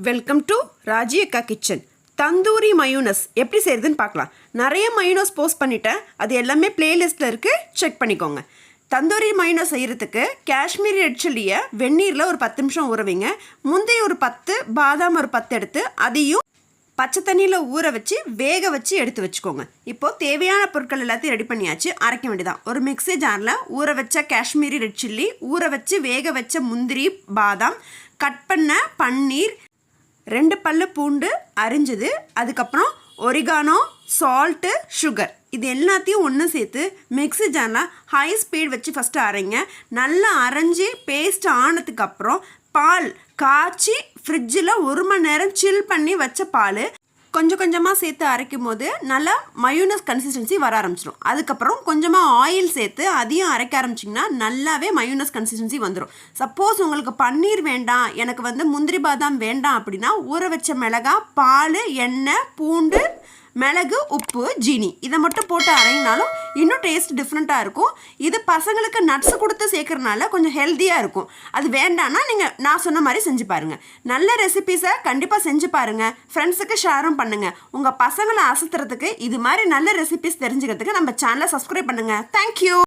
Welcome to Raji அக்கா kitchen. Tandoori மயூனஸ் எப்படி செய்கிறதுன்னு பார்க்கலாம். நிறைய மயூனஸ் போஸ்ட் பண்ணிட்டேன், அது எல்லாமே பிளேலிஸ்ட்டில் இருக்குது, செக் பண்ணிக்கோங்க. தந்தூரி மயூனஸ் செய்கிறதுக்கு காஷ்மீரி ரெட் சில்லியை வெந்நீரில் ஒரு 10 நிமிஷம் ஊற வைங்க. முந்தைய ஒரு 10, பாதாம் ஒரு 10 எடுத்து அதையும் பச்சை தண்ணியில் ஊற வச்சு வேக வச்சு எடுத்து வச்சுக்கோங்க. இப்போது தேவையான பொருட்கள் எல்லாத்தையும் ரெடி பண்ணியாச்சு, அரைக்க வேண்டியதான். ஒரு மிக்ஸி ஜாரில் ஊற வச்ச காஷ்மீரி ரெட் சில்லி, ஊற வச்சு வேக வச்ச முந்திரி, பாதாம், கட் பண்ண பன்னீர், 2 பல்லு பூண்டு அரிஞ்சது, அதுக்கப்புறம் ஒரிகானோ, சால்ட்டு, சுகர், இது எல்லாத்தையும் ஒன்று சேர்த்து மிக்ஸி ஜாரில் ஹை ஸ்பீட் வச்சு ஃபஸ்ட்டு அரைங்க. நல்லா அரைஞ்சி பேஸ்ட் ஆனதுக்கப்புறம் பால் காய்ச்சி ஃப்ரிட்ஜில் 1 மணி நேரம் சில் பண்ணி வச்ச பால் கொஞ்சம் கொஞ்சமாக சேர்த்து அரைக்கும் போது நல்லா மயூனஸ் கன்சிஸ்டன்சி வர ஆரம்பிச்சிடும். அதுக்கப்புறம் கொஞ்சமாக ஆயில் சேர்த்து அதையும் அரைக்க ஆரம்பிச்சிங்கன்னா நல்லாவே மயூனஸ் கன்சிஸ்டன்சி வந்துடும். சப்போஸ் உங்களுக்கு பன்னீர் வேண்டாம், எனக்கு முந்திரி பாதாம் வேண்டாம் அப்படின்னா ஊற வச்ச மிளகா, பால், எண்ணெய், பூண்டு, மிளகு, உப்பு, ஜீனி இதை மட்டும் போட்டு அரைங்கினாலும் இன்னும் டேஸ்ட் டிஃப்ரெண்ட்டாக இருக்கும். இது பசங்களுக்கு நட்ஸ் கொடுத்து சேர்க்கறனால கொஞ்சம் ஹெல்த்தியாக இருக்கும். அது வேண்டான்னா நீங்கள் நான் சொன்ன மாதிரி செஞ்சு பாருங்கள். நல்ல ரெசிபீஸை கண்டிப்பாக செஞ்சு பாருங்கள், ஃப்ரெண்ட்ஸுக்கு ஷேரும் பண்ணுங்கள். உங்கள் பசங்களை அசத்துறதுக்கு இது மாதிரி நல்ல ரெசிபீஸ் தெரிஞ்சுக்கிறதுக்கு நம்ம சேனலை சப்ஸ்கிரைப் பண்ணுங்கள். தேங்க்யூ.